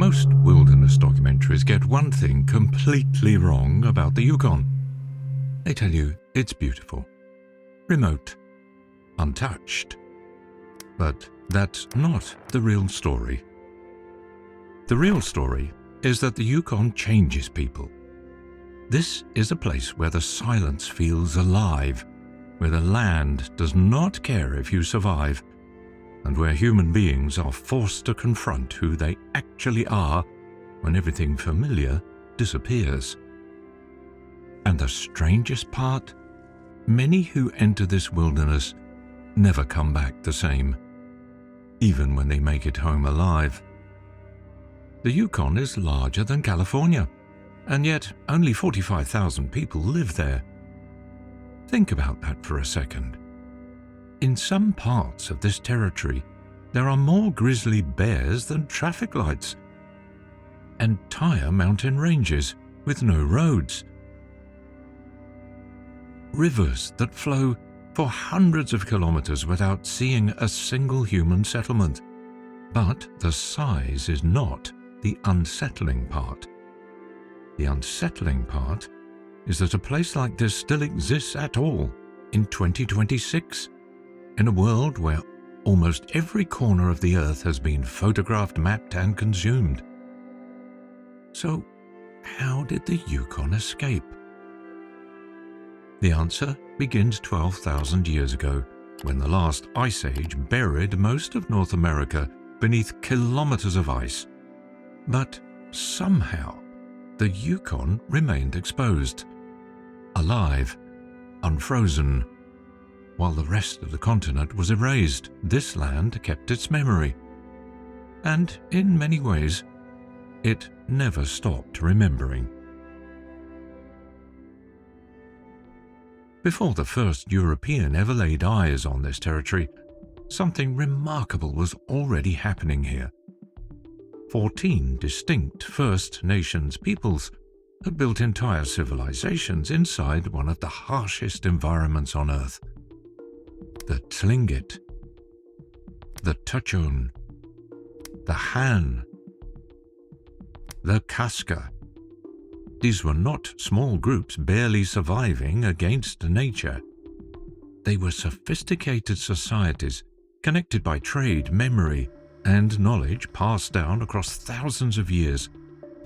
Most wilderness documentaries get one thing completely wrong about the Yukon. They tell you it's beautiful, remote, untouched. But that's not the real story. The real story is that the Yukon changes people. This is a place where the silence feels alive, where the land does not care if you survive, and where human beings are forced to confront who they actually are when everything familiar disappears. And the strangest part? Many who enter this wilderness never come back the same, even when they make it home alive. The Yukon is larger than California, and yet only 45,000 people live there. Think about that for a second. In some parts of this territory, there are more grizzly bears than traffic lights. Entire mountain ranges with no roads. Rivers that flow for hundreds of kilometers without seeing a single human settlement. But the size is not the unsettling part. The unsettling part is that a place like this still exists at all in 2026, in a world where almost every corner of the earth has been photographed, mapped, and consumed. So, how did the Yukon escape? The answer begins 12,000 years ago, when the last ice age buried most of North America beneath kilometers of ice. But somehow, the Yukon remained exposed, alive, unfrozen. While the rest of the continent was erased, this land kept its memory. And in many ways, it never stopped remembering. Before the first European ever laid eyes on this territory, something remarkable was already happening here. 14 distinct First Nations peoples had built entire civilizations inside one of the harshest environments on Earth. The Tlingit, the Tutchone, the Han, the Kaska. These were not small groups barely surviving against nature. They were sophisticated societies connected by trade, memory, and knowledge passed down across thousands of years,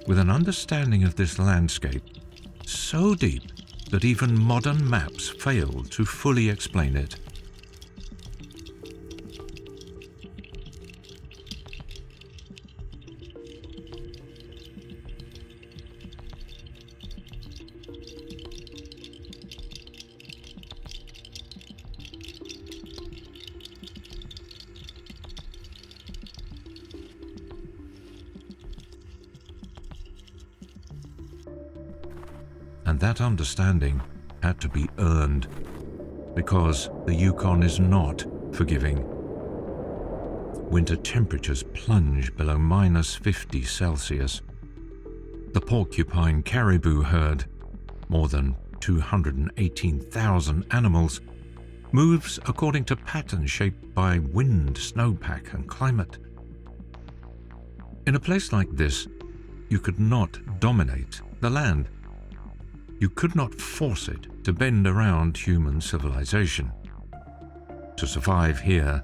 with an understanding of this landscape so deep that even modern maps fail to fully explain it. And that understanding had to be earned, because the Yukon is not forgiving. Winter temperatures plunge below -50 Celsius. The porcupine caribou herd, more than 218,000 animals, moves according to patterns shaped by wind, snowpack, and climate. In a place like this, you could not dominate the land. You could not force it to bend around human civilization. To survive here,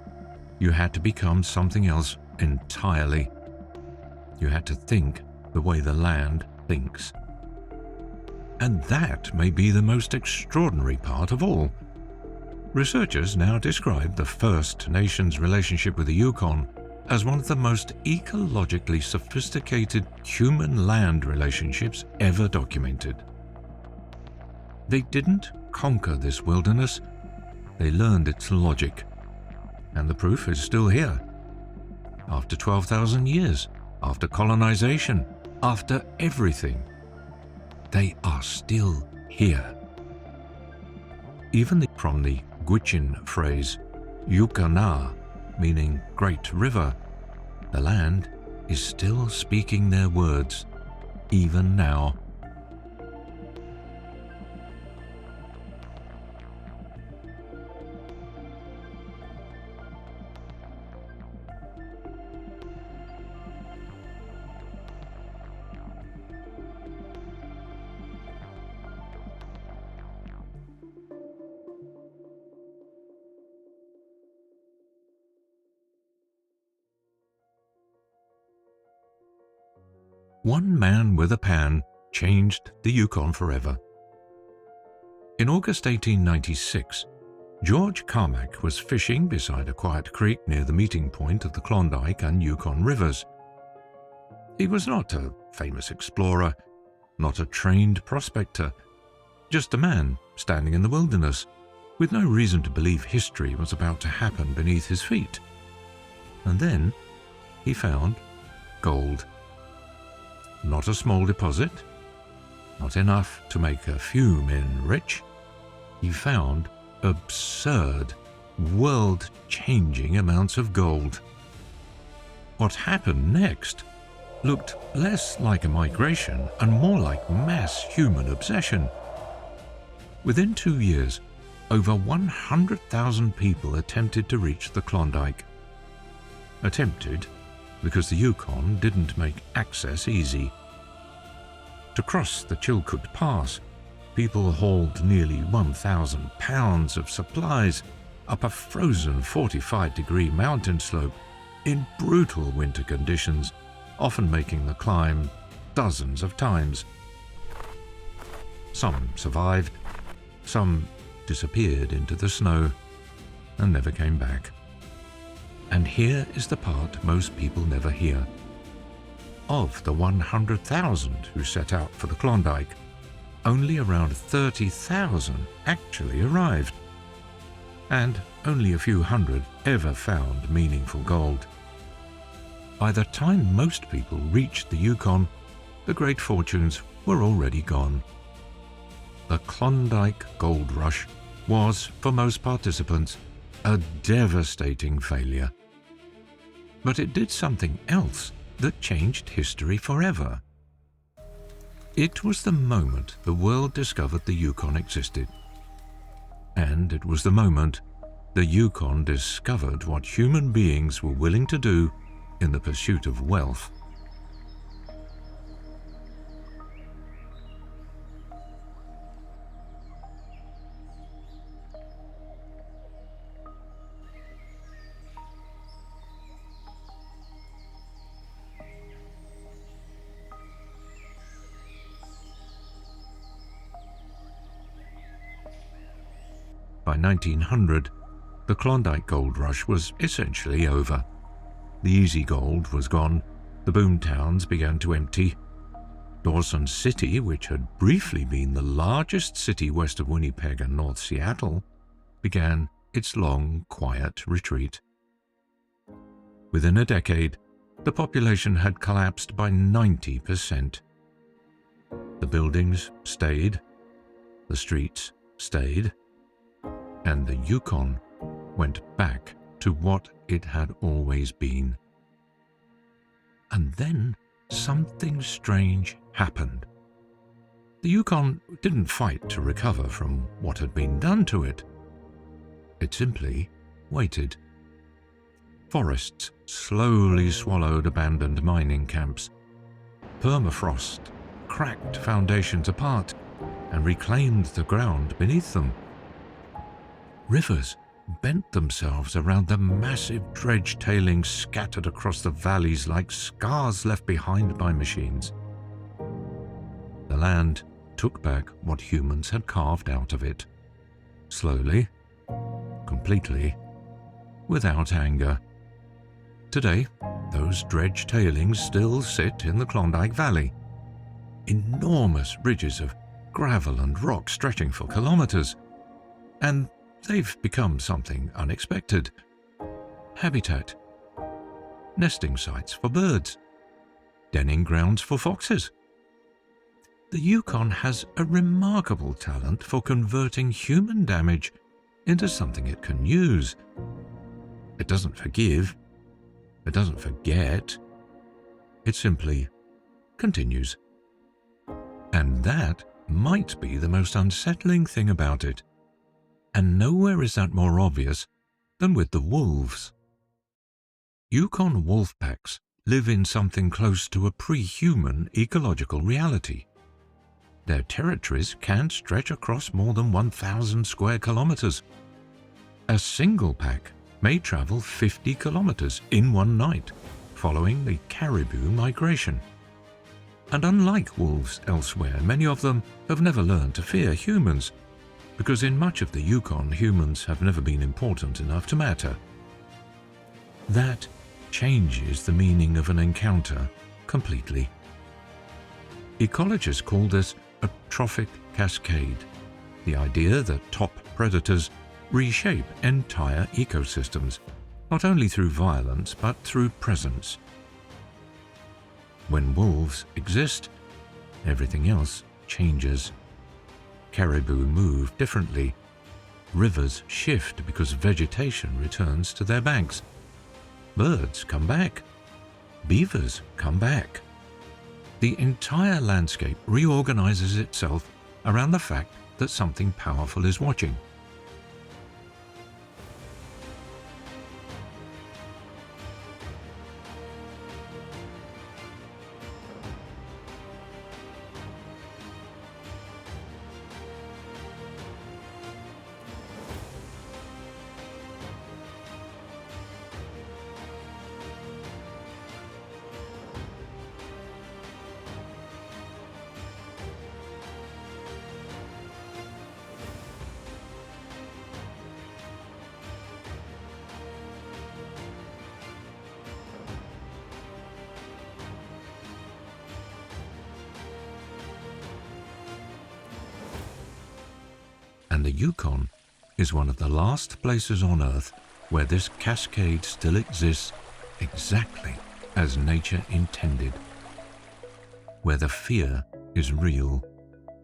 you had to become something else entirely. You had to think the way the land thinks. And that may be the most extraordinary part of all. Researchers now describe the First Nations relationship with the Yukon as one of the most ecologically sophisticated human-land relationships ever documented. They didn't conquer this wilderness, they learned its logic. And the proof is still here. After 12,000 years, after colonization, after everything, they are still here. Even from the Gwich'in phrase, Yukana, meaning Great River, the land is still speaking their words, even now. One man with a pan changed the Yukon forever. In August 1896, George Carmack was fishing beside a quiet creek near the meeting point of the Klondike and Yukon rivers. He was not a famous explorer, not a trained prospector, just a man standing in the wilderness, with no reason to believe history was about to happen beneath his feet. And then he found gold. Not a small deposit, not enough to make a few men rich. He found absurd, world-changing amounts of gold. What happened next looked less like a migration and more like mass human obsession. Within 2 years, over 100,000 people attempted to reach the Klondike. Attempted because the Yukon didn't make access easy. To cross the Chilkoot Pass, people hauled nearly 1,000 pounds of supplies up a frozen 45-degree mountain slope in brutal winter conditions, often making the climb dozens of times. Some survived, some disappeared into the snow and never came back. And here is the part most people never hear. Of the 100,000 who set out for the Klondike, only around 30,000 actually arrived, and only a few hundred ever found meaningful gold. By the time most people reached the Yukon, the great fortunes were already gone. The Klondike Gold Rush was, for most participants, a devastating failure. But it did something else that changed history forever. It was the moment the world discovered the Yukon existed. And it was the moment the Yukon discovered what human beings were willing to do in the pursuit of wealth. By 1900, the Klondike Gold Rush was essentially over. The easy gold was gone, the boom towns began to empty. Dawson City, which had briefly been the largest city west of Winnipeg and North Seattle, began its long, quiet retreat. Within a decade, the population had collapsed by 90%. The buildings stayed, the streets stayed, and the Yukon went back to what it had always been. And then something strange happened. The Yukon didn't fight to recover from what had been done to it. It simply waited. Forests slowly swallowed abandoned mining camps. Permafrost cracked foundations apart and reclaimed the ground beneath them. Rivers bent themselves around the massive dredge tailings scattered across the valleys like scars left behind by machines. The land took back what humans had carved out of it. Slowly, completely, without anger. Today, those dredge tailings still sit in the Klondike Valley. Enormous ridges of gravel and rock stretching for kilometers. And they've become something unexpected. Habitat, nesting sites for birds, denning grounds for foxes. The Yukon has a remarkable talent for converting human damage into something it can use. It doesn't forgive, it doesn't forget, it simply continues. And that might be the most unsettling thing about it. And nowhere is that more obvious than with the wolves. Yukon wolf packs live in something close to a pre-human ecological reality. Their territories can stretch across more than 1,000 square kilometers. A single pack may travel 50 kilometers in one night, following the caribou migration. And unlike wolves elsewhere, many of them have never learned to fear humans, because in much of the Yukon, humans have never been important enough to matter. That changes the meaning of an encounter completely. Ecologists call this a trophic cascade, the idea that top predators reshape entire ecosystems, not only through violence but through presence. When wolves exist, everything else changes. Caribou move differently. Rivers shift because vegetation returns to their banks. Birds come back. Beavers come back. The entire landscape reorganizes itself around the fact that something powerful is watching. And the Yukon is one of the last places on Earth where this cascade still exists exactly as nature intended. Where the fear is real,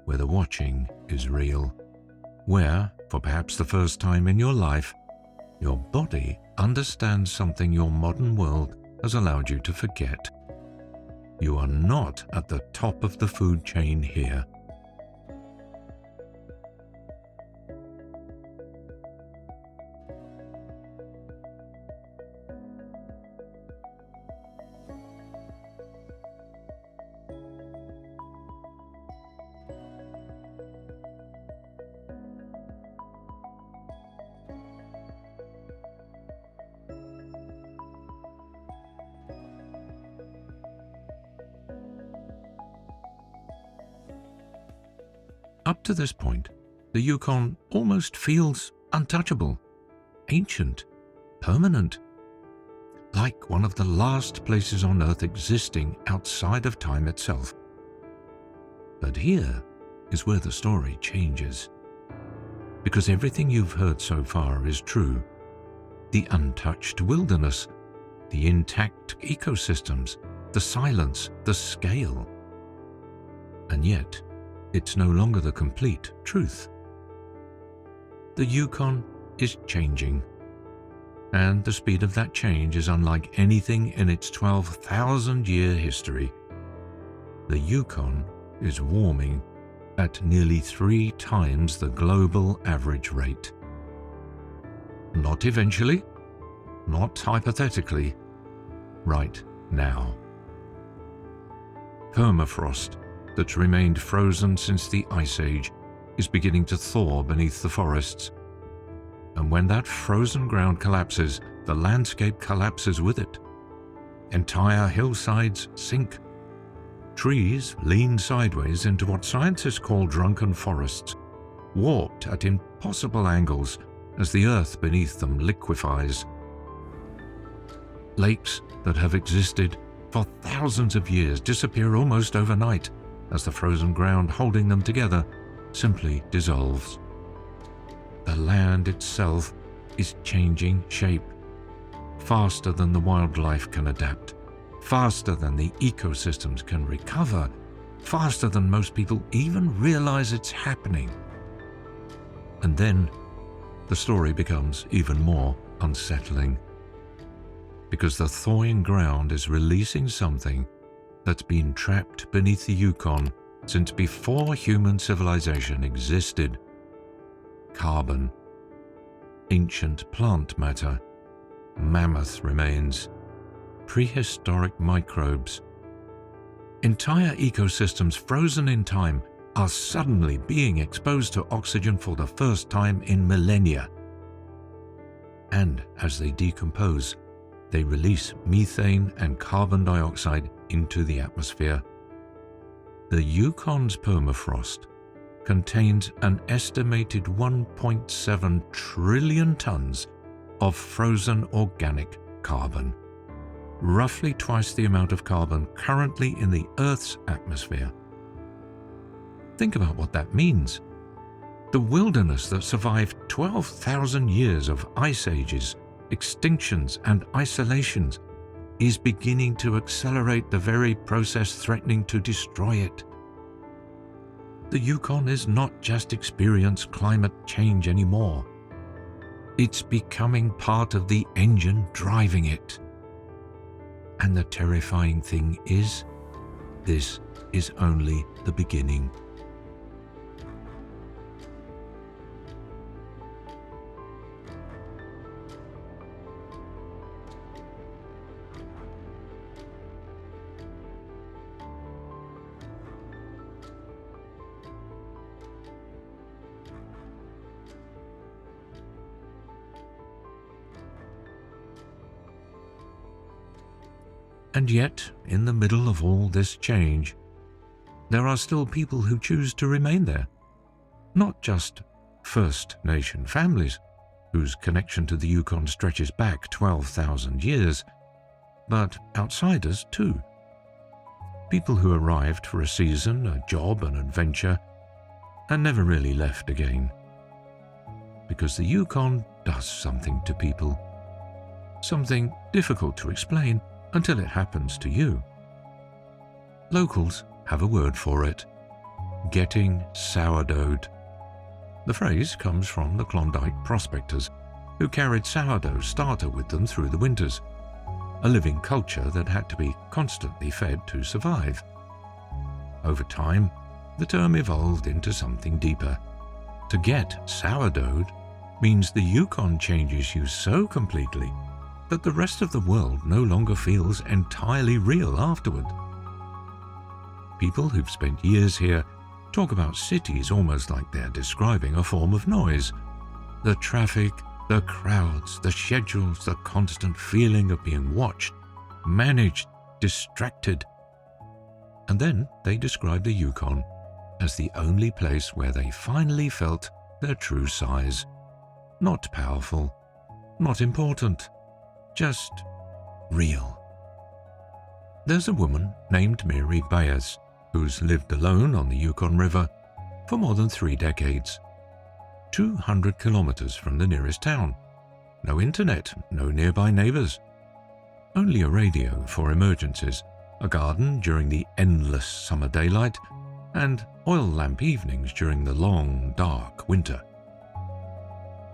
where the watching is real, where, for perhaps the first time in your life, your body understands something your modern world has allowed you to forget. You are not at the top of the food chain here. Up to this point, the Yukon almost feels untouchable, ancient, permanent, like one of the last places on Earth existing outside of time itself. But here is where the story changes, because everything you've heard so far is true. The untouched wilderness, the intact ecosystems, the silence, the scale. And yet, it's no longer the complete truth. The Yukon is changing, and the speed of that change is unlike anything in its 12,000-year history. The Yukon is warming at nearly 3 times the global average rate. Not eventually, not hypothetically, right now. Permafrost that's remained frozen since the Ice Age is beginning to thaw beneath the forests. And when that frozen ground collapses, the landscape collapses with it. Entire hillsides sink. Trees lean sideways into what scientists call drunken forests, warped at impossible angles as the earth beneath them liquefies. Lakes that have existed for thousands of years disappear almost overnight as the frozen ground holding them together simply dissolves. The land itself is changing shape, faster than the wildlife can adapt, faster than the ecosystems can recover, faster than most people even realize it's happening. And then the story becomes even more unsettling, because the thawing ground is releasing something that's been trapped beneath the Yukon since before human civilization existed. Carbon, ancient plant matter, mammoth remains, prehistoric microbes. Entire ecosystems frozen in time are suddenly being exposed to oxygen for the first time in millennia. And as they decompose, they release methane and carbon dioxide into the atmosphere. The Yukon's permafrost contains an estimated 1.7 trillion tons of frozen organic carbon, roughly twice the amount of carbon currently in the Earth's atmosphere. Think about what that means. The wilderness that survived 12,000 years of ice ages, extinctions, and isolations is beginning to accelerate the very process threatening to destroy it. The Yukon is not just experiencing climate change anymore. It's becoming part of the engine driving it. And the terrifying thing is, this is only the beginning. And yet, in the middle of all this change, there are still people who choose to remain there. Not just First Nation families, whose connection to the Yukon stretches back 12,000 years, but outsiders too. People who arrived for a season, a job, an adventure, and never really left again. Because the Yukon does something to people. Something difficult to explain until it happens to you. Locals have a word for it: getting sourdough'd. The phrase comes from the Klondike prospectors, who carried sourdough starter with them through the winters, a living culture that had to be constantly fed to survive. Over time, the term evolved into something deeper. To get sourdough'd means the Yukon changes you so completely that the rest of the world no longer feels entirely real afterward. People who've spent years here talk about cities almost like they're describing a form of noise. The traffic, the crowds, the schedules, the constant feeling of being watched, managed, distracted. And then they describe the Yukon as the only place where they finally felt their true size. Not powerful, not important, just real. There's a woman named Mary Bayes who's lived alone on the Yukon River for more than 3 decades. 200 kilometers from the nearest town. No internet, no nearby neighbors. Only a radio for emergencies, a garden during the endless summer daylight, and oil lamp evenings during the long, dark winter.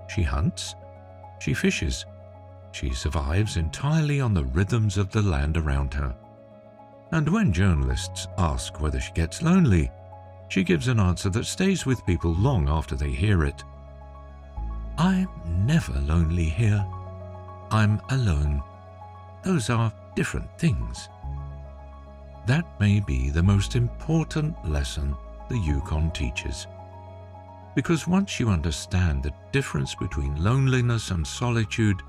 She hunts, she fishes, she survives entirely on the rhythms of the land around her. And when journalists ask whether she gets lonely, she gives an answer that stays with people long after they hear it. I'm never lonely here. I'm alone. Those are different things. That may be the most important lesson the Yukon teaches. Because once you understand the difference between loneliness and solitude,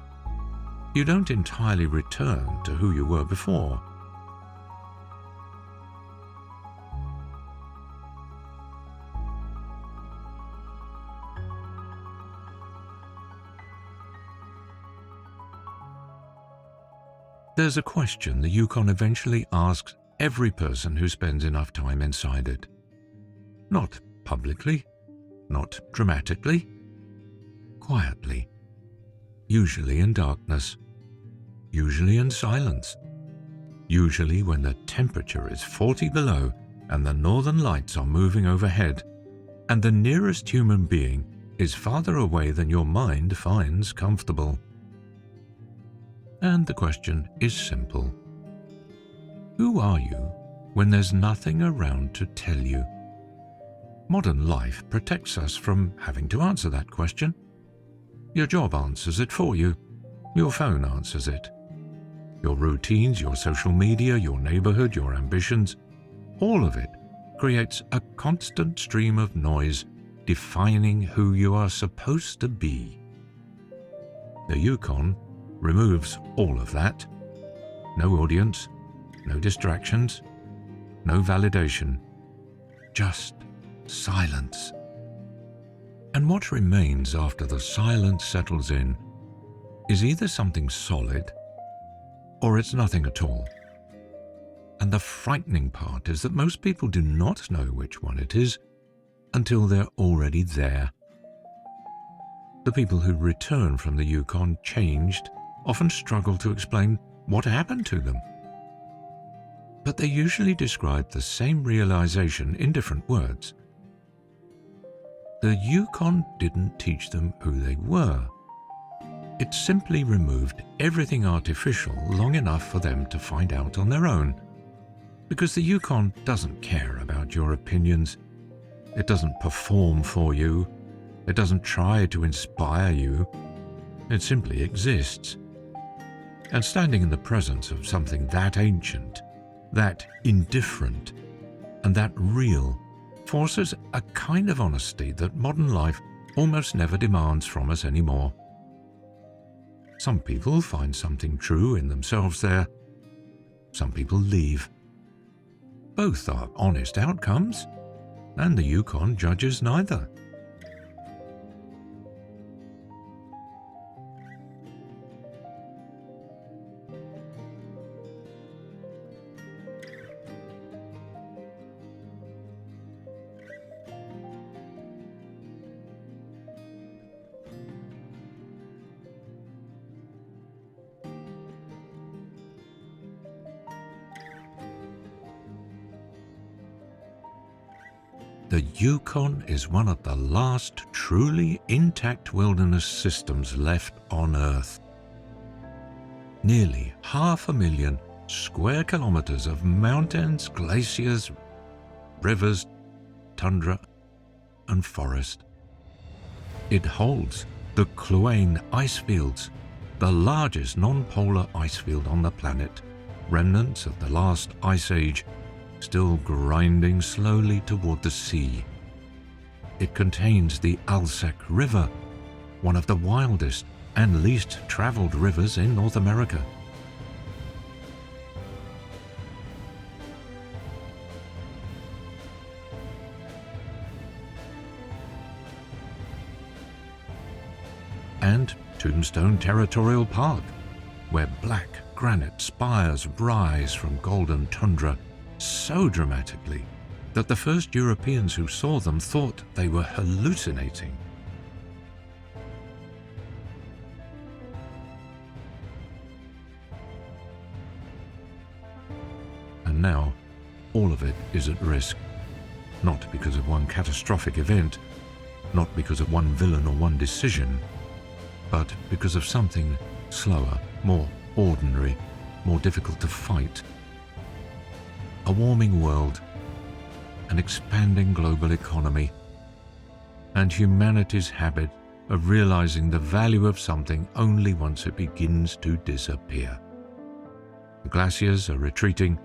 you don't entirely return to who you were before. There's a question the Yukon eventually asks every person who spends enough time inside it. Not publicly, not dramatically, quietly, usually in darkness, usually in silence, usually when the temperature is 40 below and the northern lights are moving overhead, and the nearest human being is farther away than your mind finds comfortable. And the question is simple. Who are you when there's nothing around to tell you? Modern life protects us from having to answer that question. Your job answers it for you. Your phone answers it. Your routines, your social media, your neighborhood, your ambitions, all of it creates a constant stream of noise defining who you are supposed to be. The Yukon removes all of that. No audience, no distractions, no validation, just silence. And what remains after the silence settles in is either something solid or it's nothing at all. And the frightening part is that most people do not know which one it is until they're already there. The people who return from the Yukon changed often struggle to explain what happened to them. But they usually describe the same realization in different words. The Yukon didn't teach them who they were. It simply removed everything artificial long enough for them to find out on their own. Because the Yukon doesn't care about your opinions. It doesn't perform for you. It doesn't try to inspire you. It simply exists. And standing in the presence of something that ancient, that indifferent, and that real forces a kind of honesty that modern life almost never demands from us anymore. Some people find something true in themselves there. Some people leave. Both are honest outcomes, and the Yukon judges neither. The Yukon is one of the last truly intact wilderness systems left on Earth. Nearly 500,000 square kilometers of mountains, glaciers, rivers, tundra, and forest. It holds the Kluane ice fields, the largest non-polar ice field on the planet, remnants of the last ice age, still grinding slowly toward the sea. It contains the Alsek River, one of the wildest and least traveled rivers in North America. And Tombstone Territorial Park, where black granite spires rise from golden tundra so dramatically that the first Europeans who saw them thought they were hallucinating. And now, all of it is at risk, not because of one catastrophic event, not because of one villain or one decision, but because of something slower, more ordinary, more difficult to fight. A warming world, an expanding global economy, and humanity's habit of realizing the value of something only once it begins to disappear. The glaciers are retreating,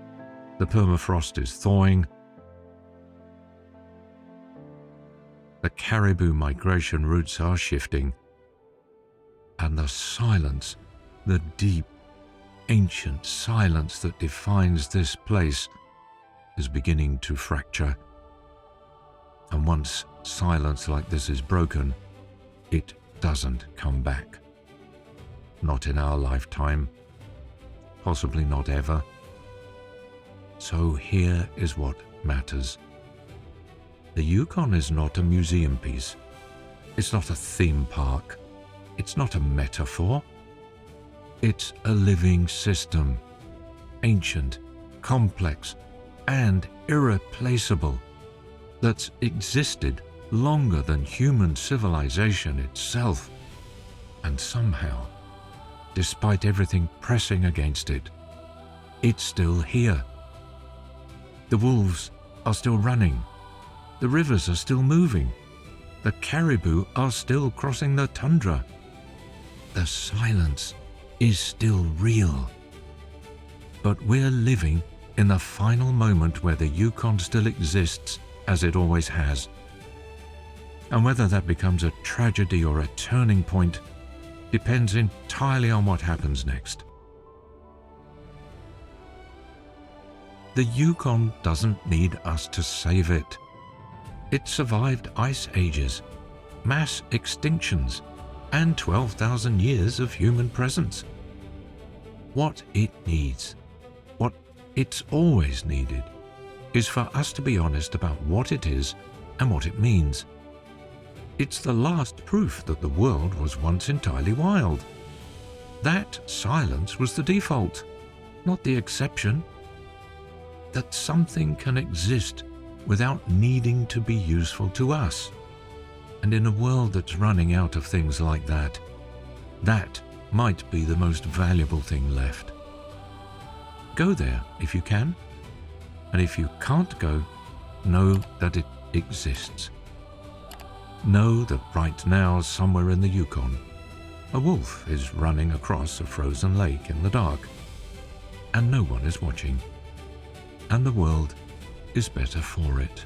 the permafrost is thawing, the caribou migration routes are shifting, and the silence, the deep, ancient silence that defines this place is beginning to fracture. And once silence like this is broken, it doesn't come back. Not in our lifetime, possibly not ever. So here is what matters. The Yukon is not a museum piece. It's not a theme park. It's not a metaphor. It's a living system, ancient, complex, and irreplaceable, that's existed longer than human civilization itself. And somehow, despite everything pressing against it, it's still here. The wolves are still running. The rivers are still moving. The caribou are still crossing the tundra. The silence is still real. But we're living in the final moment where the Yukon still exists as it always has. And whether that becomes a tragedy or a turning point depends entirely on what happens next. The Yukon doesn't need us to save it. It survived ice ages, mass extinctions, and 12,000 years of human presence. What it needs, what it's always needed, is for us to be honest about what it is and what it means. It's the last proof that the world was once entirely wild. That silence was the default, not the exception. That something can exist without needing to be useful to us. And in a world that's running out of things like that, that might be the most valuable thing left. Go there if you can, and if you can't go, know that it exists. Know that right now, somewhere in the Yukon, a wolf is running across a frozen lake in the dark, and no one is watching, and the world is better for it.